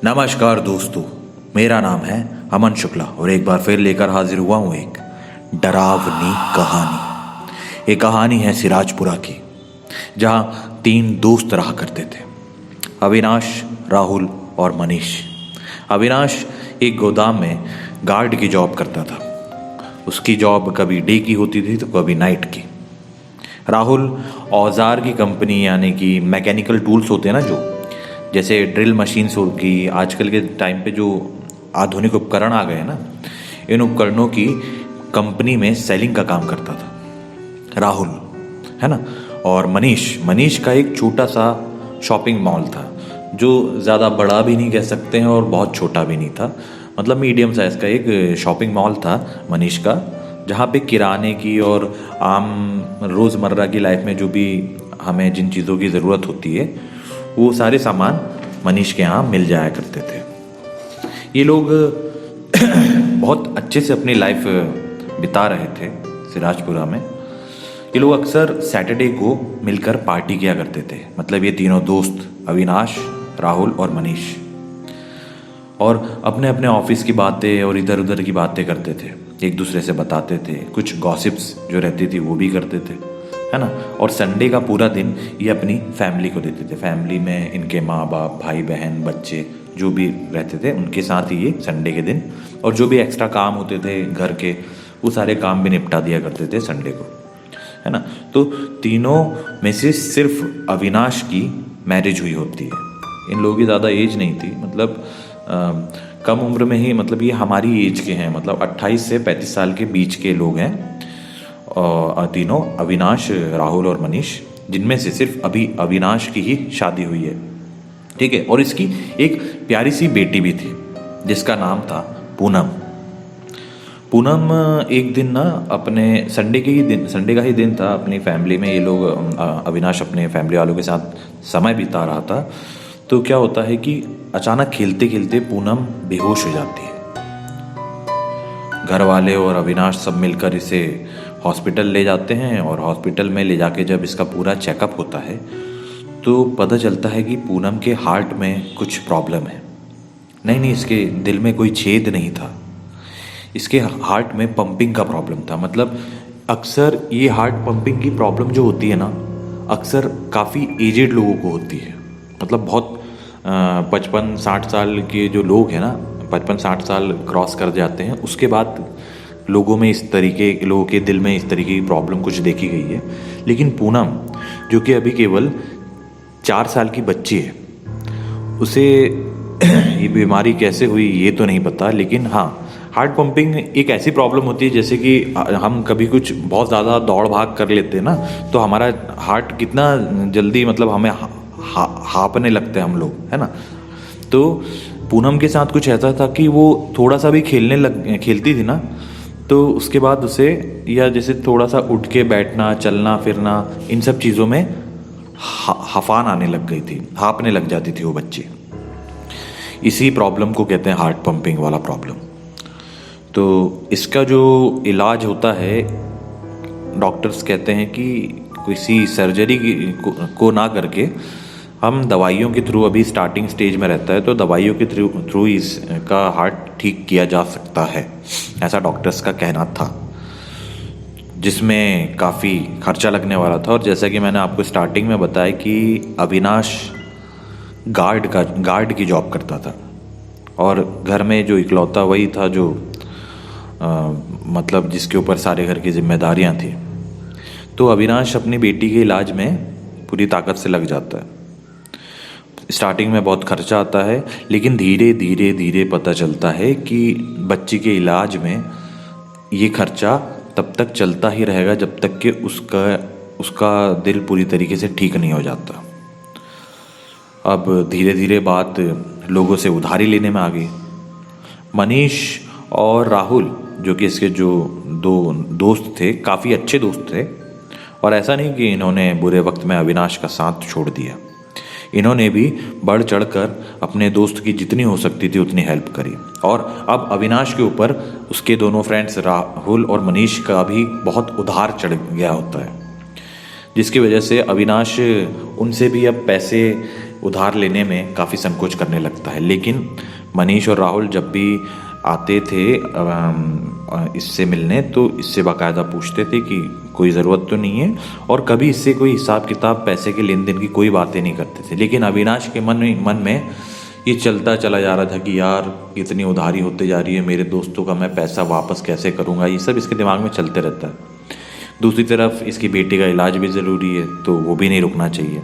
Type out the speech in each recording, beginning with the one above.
नमस्कार दोस्तों, मेरा नाम है अमन शुक्ला और एक बार फिर लेकर हाजिर हुआ हूँ एक डरावनी कहानी। ये कहानी है सिराजपुरा की, जहाँ 3 दोस्त रहा करते थे, अविनाश, राहुल और मनीष। अविनाश एक गोदाम में गार्ड की जॉब करता था। उसकी जॉब कभी डे की होती थी तो कभी नाइट की। राहुल औजार की कंपनी यानी कि मैकेनिकल टूल्स होते हैं ना, जो जैसे ड्रिल मशीन्स होगी, आजकल के टाइम पे जो आधुनिक उपकरण आ गए हैं ना, इन उपकरणों की कंपनी में सेलिंग का काम करता था राहुल, है ना। और मनीष का एक छोटा सा शॉपिंग मॉल था, जो ज़्यादा बड़ा भी नहीं कह सकते हैं और बहुत छोटा भी नहीं था, मतलब मीडियम साइज़ का एक शॉपिंग मॉल था मनीष का, जहाँ पे किराने की और आम रोज़मर्रा की लाइफ में जो भी हमें जिन चीज़ों की ज़रूरत होती है वो सारे सामान मनीष के यहाँ मिल जाया करते थे। ये लोग बहुत अच्छे से अपनी लाइफ बिता रहे थे सिराजपुरा में। ये लोग अक्सर सैटरडे को मिलकर पार्टी किया करते थे, मतलब ये तीनों दोस्त अविनाश, राहुल और मनीष, और अपने अपने ऑफिस की बातें और इधर उधर की बातें करते थे, एक दूसरे से बताते थे, कुछ गॉसिप्स जो रहती थी वो भी करते थे, है ना। और संडे का पूरा दिन ये अपनी फैमिली को देते थे। फैमिली में इनके माँ बाप, भाई बहन, बच्चे जो भी रहते थे उनके साथ ही ये संडे के दिन, और जो भी एक्स्ट्रा काम होते थे घर के, वो सारे काम भी निपटा दिया करते थे संडे को, है ना। तो तीनों में से सिर्फ अविनाश की मैरिज हुई होती है। इन लोगों की ज़्यादा एज नहीं थी, मतलब कम उम्र में ही, मतलब ये हमारी एज के हैं, मतलब 28 से 35 साल के बीच के लोग हैं तीनों, अविनाश, राहुल और मनीष, जिनमें से सिर्फ अभी अविनाश की ही शादी हुई है, ठीक है। और इसकी एक प्यारी सी बेटी भी थी जिसका नाम था पूनम। पूनम एक दिन ना अपने संडे का ही दिन था, अपनी फैमिली में ये लोग, अविनाश अपने फैमिली वालों के साथ समय बिता रहा था। तो क्या होता है कि अचानक खेलते खेलते पूनम बेहोश हो जाती है। घर वाले और अविनाश सब मिलकर इसे हॉस्पिटल ले जाते हैं, और हॉस्पिटल में ले जाके जब इसका पूरा चेकअप होता है तो पता चलता है कि पूनम के हार्ट में कुछ प्रॉब्लम है। नहीं, इसके दिल में कोई छेद नहीं था, इसके हार्ट में पंपिंग का प्रॉब्लम था। मतलब अक्सर ये हार्ट पंपिंग की प्रॉब्लम जो होती है ना, अक्सर काफ़ी एजेड लोगों को होती है, मतलब बहुत 55-60 साल के जो लोग हैं ना, 55-60 साल क्रॉस कर जाते हैं, उसके बाद लोगों के दिल में इस तरीके की प्रॉब्लम कुछ देखी गई है। लेकिन पूनम, जो कि अभी केवल 4 साल की बच्ची है, उसे ये बीमारी कैसे हुई ये तो नहीं पता, लेकिन हाँ, हार्ट पंपिंग एक ऐसी प्रॉब्लम होती है जैसे कि हम कभी कुछ बहुत ज़्यादा दौड़ भाग कर लेते हैं ना, तो हमारा हार्ट कितना जल्दी, मतलब हमें हाँपने लगते हैं हम लोग, है ना। तो पूनम के साथ कुछ ऐसा था कि वो थोड़ा सा भी खेलती थी ना, तो उसके बाद उसे, या जैसे थोड़ा सा उठ के बैठना, चलना फिरना, इन सब चीज़ों में हफान आने लग गई थी, हाँपने लग जाती थी वो बच्ची। इसी प्रॉब्लम को कहते हैं हार्ट पंपिंग वाला प्रॉब्लम। तो इसका जो इलाज होता है, डॉक्टर्स कहते हैं कि किसी सर्जरी को ना करके हम दवाइयों के थ्रू, अभी स्टार्टिंग स्टेज में रहता है, तो दवाइयों के थ्रू इसका हार्ट ठीक किया जा सकता है, ऐसा डॉक्टर्स का कहना था, जिसमें काफ़ी खर्चा लगने वाला था। और जैसा कि मैंने आपको स्टार्टिंग में बताया कि अविनाश गार्ड की जॉब करता था, और घर में जो इकलौता वही था जो मतलब जिसके ऊपर सारे घर की जिम्मेदारियां थी। तो अविनाश अपनी बेटी के इलाज में पूरी ताकत से लग जाता है। स्टार्टिंग में बहुत खर्चा आता है, लेकिन धीरे धीरे पता चलता है कि बच्ची के इलाज में ये खर्चा तब तक चलता ही रहेगा जब तक कि उसका दिल पूरी तरीके से ठीक नहीं हो जाता। अब धीरे धीरे बात लोगों से उधारी लेने में आ गई। मनीष और राहुल, जो कि इसके जो 2 दोस्त थे, काफ़ी अच्छे दोस्त थे, और ऐसा नहीं कि इन्होंने बुरे वक्त में अविनाश का साथ छोड़ दिया। इन्होंने भी बढ़ चढ़कर अपने दोस्त की जितनी हो सकती थी उतनी हेल्प करी। और अब अविनाश के ऊपर उसके दोनों फ्रेंड्स राहुल और मनीष का भी बहुत उधार चढ़ गया होता है, जिसकी वजह से अविनाश उनसे भी अब पैसे उधार लेने में काफ़ी संकोच करने लगता है। लेकिन मनीष और राहुल जब भी आते थे इससे मिलने तो इससे बाकायदा पूछते थे कि कोई ज़रूरत तो नहीं है, और कभी इससे कोई हिसाब किताब पैसे के लेन देन की कोई बातें नहीं करते थे। लेकिन अविनाश के मन में ये चलता चला जा रहा था कि यार इतनी उधारी होते जा रही है, मेरे दोस्तों का मैं पैसा वापस कैसे करूँगा, ये सब इसके दिमाग में चलते रहता है। दूसरी तरफ इसकी बेटी का इलाज भी ज़रूरी है, तो वो भी नहीं रुकना चाहिए।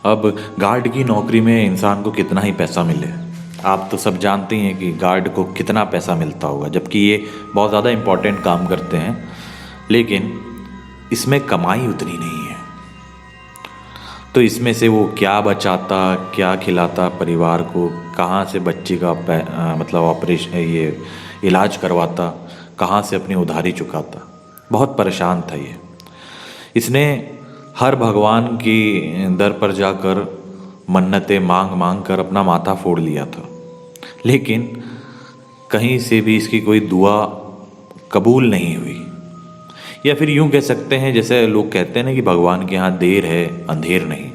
अब गार्ड की नौकरी में इंसान को कितना ही पैसा मिले, आप तो सब जानते हैं कि गार्ड को कितना पैसा मिलता होगा, जबकि ये बहुत ज़्यादा इम्पोर्टेंट काम करते हैं, लेकिन इसमें कमाई उतनी नहीं है। तो इसमें से वो क्या बचाता, क्या खिलाता परिवार को, कहाँ से बच्ची का मतलब ऑपरेशन ये इलाज करवाता, कहाँ से अपनी उधारी चुकाता, बहुत परेशान था ये। इसने हर भगवान की दर पर जाकर मन्नतें मांग मांग कर अपना माथा फोड़ लिया था, लेकिन कहीं से भी इसकी कोई दुआ कबूल नहीं हुई। या फिर यूं कह सकते हैं, जैसे लोग कहते हैं ना कि भगवान के यहाँ देर है अंधेर नहीं,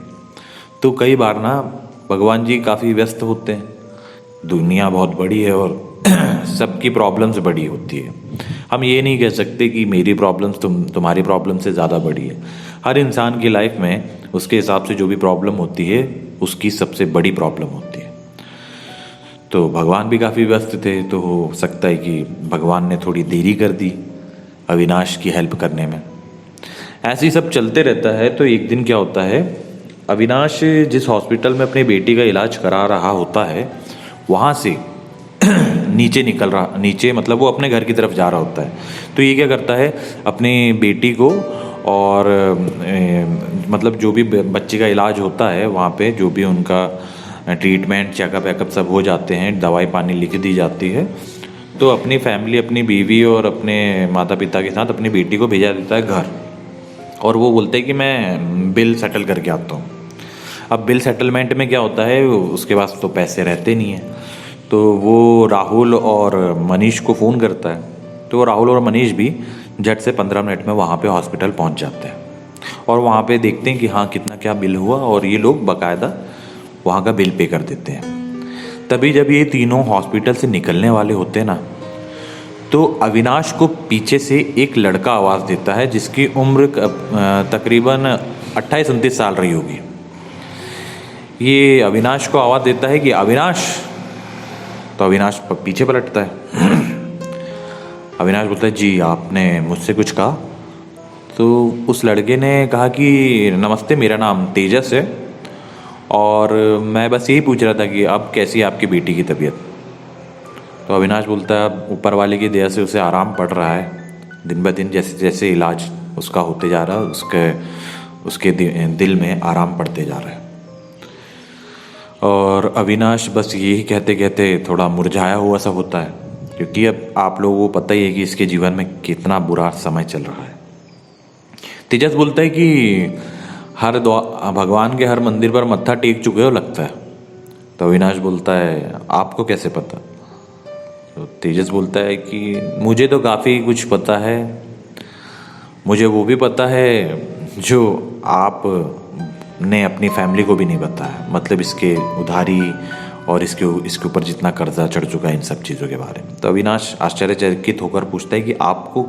तो कई बार ना भगवान जी काफ़ी व्यस्त होते हैं, दुनिया बहुत बड़ी है और सबकी प्रॉब्लम्स बड़ी होती है। हम ये नहीं कह सकते कि मेरी प्रॉब्लम्स तुम्हारी प्रॉब्लम से ज़्यादा बड़ी है। हर इंसान की लाइफ में उसके हिसाब से जो भी प्रॉब्लम होती है उसकी सबसे बड़ी प्रॉब्लम होती है। तो भगवान भी काफ़ी व्यस्त थे, तो हो सकता है कि भगवान ने थोड़ी देरी कर दी अविनाश की हेल्प करने में। ऐसे ही सब चलते रहता है। तो एक दिन क्या होता है, अविनाश जिस हॉस्पिटल में अपनी बेटी का इलाज करा रहा होता है वहाँ से नीचे मतलब वो अपने घर की तरफ जा रहा होता है। तो ये क्या करता है, अपनी बेटी को और मतलब जो भी बच्चे का इलाज होता है वहाँ पे जो भी उनका ट्रीटमेंट चेकअप वेकअप सब हो जाते हैं, दवाई पानी लिख दी जाती है, तो अपनी फैमिली, अपनी बीवी और अपने माता पिता के साथ अपनी बेटी को भेजा देता है घर। और वो बोलते हैं कि मैं बिल सेटल करके आता हूँ। अब बिल सेटलमेंट में क्या होता है, उसके पास तो पैसे रहते नहीं हैं, तो वो राहुल और मनीष को फ़ोन करता है। तो राहुल और मनीष भी झट से 15 मिनट में वहाँ पे हॉस्पिटल पहुँच जाते हैं और वहाँ पे देखते हैं कि हाँ कितना क्या बिल हुआ, और ये लोग बाकायदा वहाँ का बिल पे कर देते हैं। तभी जब ये तीनों हॉस्पिटल से निकलने वाले होते हैं ना, तो अविनाश को पीछे से एक लड़का आवाज़ देता है जिसकी उम्र तकरीबन 28-29 साल रही होगी। ये अविनाश को आवाज़ देता है कि अविनाश, तो अविनाश पीछे पलटता है। अविनाश बोलता है जी आपने मुझसे कुछ कहा? तो उस लड़के ने कहा कि नमस्ते, मेरा नाम तेजस है और मैं बस यही पूछ रहा था कि अब कैसी है आपकी बेटी की तबीयत। तो अविनाश बोलता है अब ऊपर वाले की दया से उसे आराम पड़ रहा है, दिन ब दिन जैसे जैसे इलाज उसका होते जा रहा है उसके दिल में आराम पड़ते जा रहा है। और अविनाश बस यही कहते कहते थोड़ा मुरझाया हुआ सा होता है, क्योंकि अब आप लोगों को पता ही है कि इसके जीवन में कितना बुरा समय चल रहा है। तेजस बोलता है कि भगवान के हर मंदिर पर मत्था टेक चुके हो लगता है। तो अविनाश बोलता है आपको कैसे पता? तो तेजस बोलता है कि मुझे तो काफ़ी कुछ पता है, मुझे वो भी पता है जो आप ने अपनी फैमिली को भी नहीं बताया, मतलब इसके उधारी और इसके ऊपर जितना कर्जा चढ़ चुका है, इन सब चीज़ों के बारे में। तो अविनाश आश्चर्यचकित होकर पूछता है कि आपको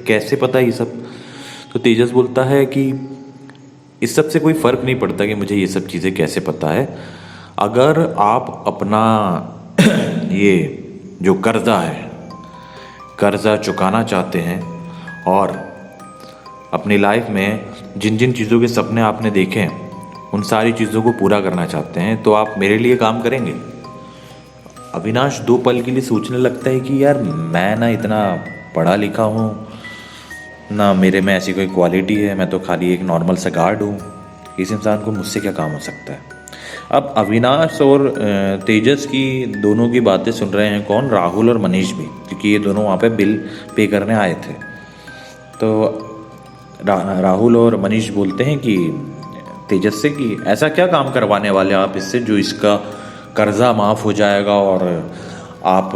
कैसे पता ये सब? तो तेजस बोलता है कि इस सब से कोई फ़र्क नहीं पड़ता कि मुझे ये सब चीज़ें कैसे पता है, अगर आप अपना ये जो कर्जा है, कर्जा चुकाना चाहते हैं और अपनी लाइफ में जिन जिन चीज़ों के सपने आपने देखे हैं उन सारी चीज़ों को पूरा करना चाहते हैं, तो आप मेरे लिए काम करेंगे। अविनाश 2 पल के लिए सोचने लगता है कि यार मैं ना इतना पढ़ा लिखा हूँ, ना मेरे में ऐसी कोई क्वालिटी है, मैं तो खाली एक नॉर्मल सा गार्ड हूँ, इस इंसान को मुझसे क्या काम हो सकता है। अब अविनाश और तेजस की दोनों की बातें सुन रहे हैं कौन? राहुल और मनीष भी, क्योंकि ये दोनों वहाँ पे बिल पे करने आए थे। तो राहुल और मनीष बोलते हैं कि तेजस से कि ऐसा क्या काम करवाने वाले आप इससे जो इसका कर्जा माफ़ हो जाएगा और आप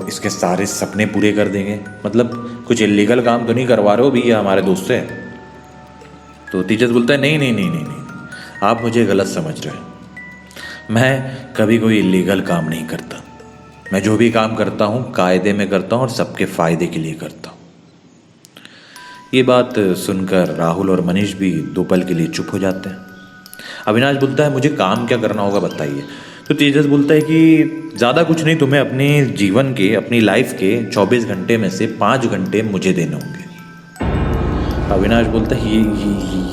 इसके सारे सपने पूरे कर देंगे, मतलब कुछ इलीगल काम तो नहीं करवा रहे हो भैया, हमारे दोस्त हैं। तो तेजस बोलता है नहीं नहीं नहीं नहीं नहीं, आप मुझे गलत समझ रहे हैं। मैं कभी कोई इलीगल काम नहीं करता। मैं जो भी काम करता हूँ कायदे में करता हूँ और सबके फ़ायदे के लिए करता हूँ। ये बात सुनकर राहुल और मनीष भी दो पल के लिए चुप हो जाते हैं। अविनाश बोलता है, मुझे काम क्या करना होगा बताइए। तो तेजस बोलता है कि ज़्यादा कुछ नहीं, तुम्हें अपने जीवन के, अपनी लाइफ के 24 घंटे में से 5 घंटे मुझे देने होंगे। अविनाश बोलता है,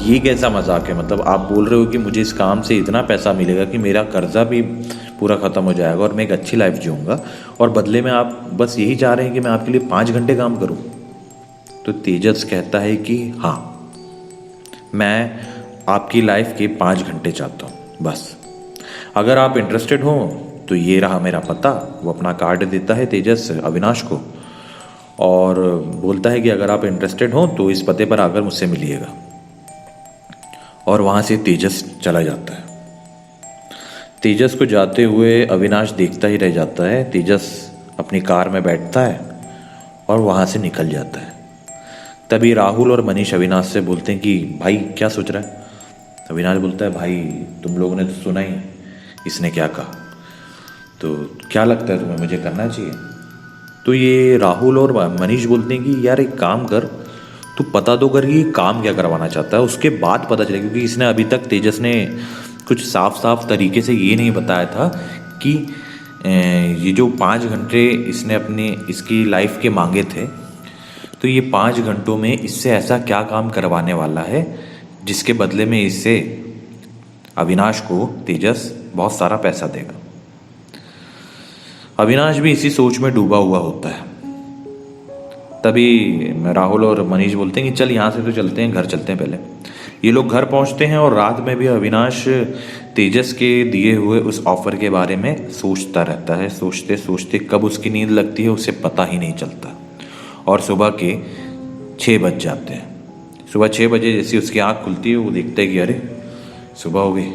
ये कैसा मजाक है? मतलब आप बोल रहे हो कि मुझे इस काम से इतना पैसा मिलेगा कि मेरा कर्जा भी पूरा ख़त्म हो जाएगा और मैं एक अच्छी लाइफ जीऊँगा, और बदले में आप बस यही चाह रहे हैं कि मैं आपके लिए 5 घंटे काम करूँ? तो तेजस कहता है कि हाँ, मैं आपकी लाइफ के 5 घंटे चाहता हूँ बस। अगर आप इंटरेस्टेड हो तो ये रहा मेरा पता। वो अपना कार्ड देता है तेजस अविनाश को और बोलता है कि अगर आप इंटरेस्टेड हो तो इस पते पर आकर मुझसे मिलिएगा। और वहाँ से तेजस चला जाता है। तेजस को जाते हुए अविनाश देखता ही रह जाता है। तेजस अपनी कार में बैठता है और वहाँ से निकल जाता है। तभी राहुल और मनीष अविनाश से बोलते हैं कि भाई क्या सोच रहा है? अविनाश बोलता है, भाई तुम लोगों ने तो सुना ही इसने क्या कहा, तो क्या लगता है तुम्हें मुझे करना चाहिए? तो ये राहुल और मनीष बोलते हैं कि यार एक काम कर, तू पता तो कर कि काम क्या करवाना चाहता है, उसके बाद पता चलेगा। क्योंकि इसने अभी तक, तेजस ने कुछ साफ साफ तरीके से ये नहीं बताया था कि ये जो 5 घंटे इसने अपने इसकी लाइफ के मांगे थे, तो ये 5 घंटों में इससे ऐसा क्या काम करवाने वाला है जिसके बदले में इससे अविनाश को तेजस बहुत सारा पैसा देगा। अविनाश भी इसी सोच में डूबा हुआ होता है। तभी राहुल और मनीष बोलते हैं कि चल यहाँ से तो चलते हैं, घर चलते हैं पहले। ये लोग घर पहुँचते हैं और रात में भी अविनाश तेजस के दिए हुए उस ऑफर के बारे में सोचता रहता है। सोचते सोचते कब उसकी नींद लगती है उसे पता ही नहीं चलता और सुबह के 6 बज जाते हैं। सुबह 6 बजे जैसी उसकी आँख खुलती है वो देखता है कि अरे सुबह हो गई।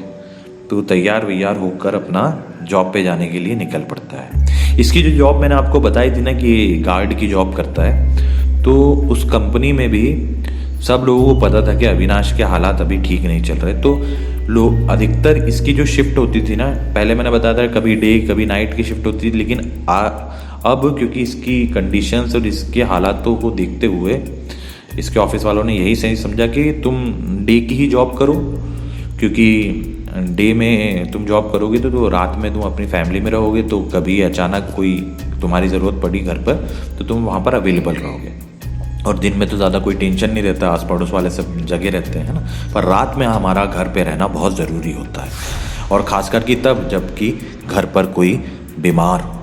तो तैयार वैयार होकर अपना जॉब पे जाने के लिए निकल पड़ता है। इसकी जो जॉब मैंने आपको बताई थी ना कि गार्ड की जॉब करता है, तो उस कंपनी में भी सब लोगों को पता था कि अविनाश के हालात अभी ठीक नहीं चल रहे। तो लोग अधिकतर इसकी जो शिफ्ट होती थी ना, पहले मैंने बताया था कभी डे कभी नाइट की शिफ्ट होती थी, लेकिन अब क्योंकि इसकी कंडीशंस और इसके हालातों को देखते हुए इसके ऑफिस वालों ने यही सही समझा कि तुम डे की ही जॉब करो, क्योंकि डे में तुम जॉब करोगे तो रात में तुम अपनी फैमिली में रहोगे, तो कभी अचानक कोई तुम्हारी ज़रूरत पड़ी घर पर तो तुम वहाँ पर अवेलेबल रहोगे। और दिन में तो ज़्यादा कोई टेंशन नहीं रहता, आस पड़ोस वाले सब जगह रहते हैं ना, पर रात में हमारा घर पे रहना बहुत ज़रूरी होता है। और ख़ास करके तब जबकि घर पर कोई बीमार हो,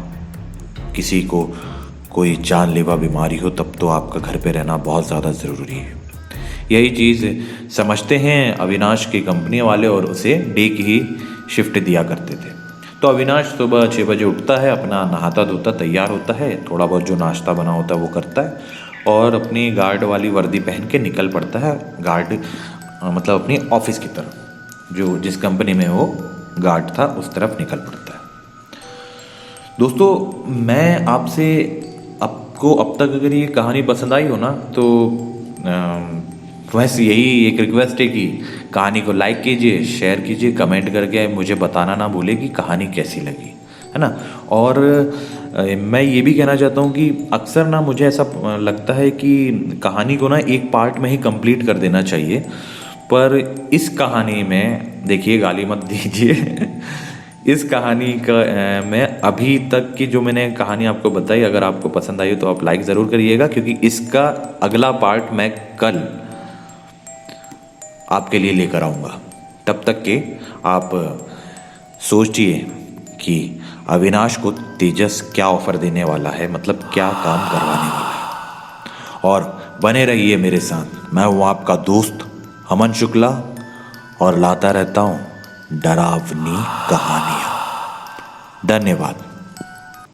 किसी को कोई जानलेवा बीमारी हो, तब तो आपका घर पे रहना बहुत ज़्यादा ज़रूरी है। यही चीज़ समझते हैं अविनाश की कंपनी वाले और उसे डे की ही शिफ्ट दिया करते थे। तो अविनाश सुबह 6 बजे उठता है, अपना नहाता धोता तैयार होता है, थोड़ा बहुत जो नाश्ता बना होता है वो करता है और अपनी गार्ड वाली वर्दी पहन के निकल पड़ता है गार्ड मतलब अपनी ऑफिस की तरफ, जो जिस कंपनी में वो गार्ड था उस तरफ निकल पड़ता है। दोस्तों, मैं आपको अब तक अगर ये कहानी पसंद आई हो ना, तो वैसे यही एक रिक्वेस्ट है कि कहानी को लाइक कीजिए, शेयर कीजिए, कमेंट करके मुझे बताना ना भूले कि कहानी कैसी लगी, है ना। और मैं ये भी कहना चाहता हूँ कि अक्सर ना मुझे ऐसा लगता है कि कहानी को ना एक पार्ट में ही कंप्लीट कर देना चाहिए, पर इस कहानी में देखिए, गाली मत दीजिए इस कहानी का मैं अभी तक की जो मैंने कहानी आपको बताई, अगर आपको पसंद आई तो आप लाइक ज़रूर करिएगा, क्योंकि इसका अगला पार्ट मैं कल आपके लिए लेकर आऊँगा। तब तक के आप सोचिए कि अविनाश को तेजस क्या ऑफर देने वाला है, मतलब क्या काम करवाने वाला है। और बने रहिए मेरे साथ। मैं हूँ आपका दोस्त अमन शुक्ला और लाता रहता हूँ डरावनी कहानियाँ। धन्यवाद।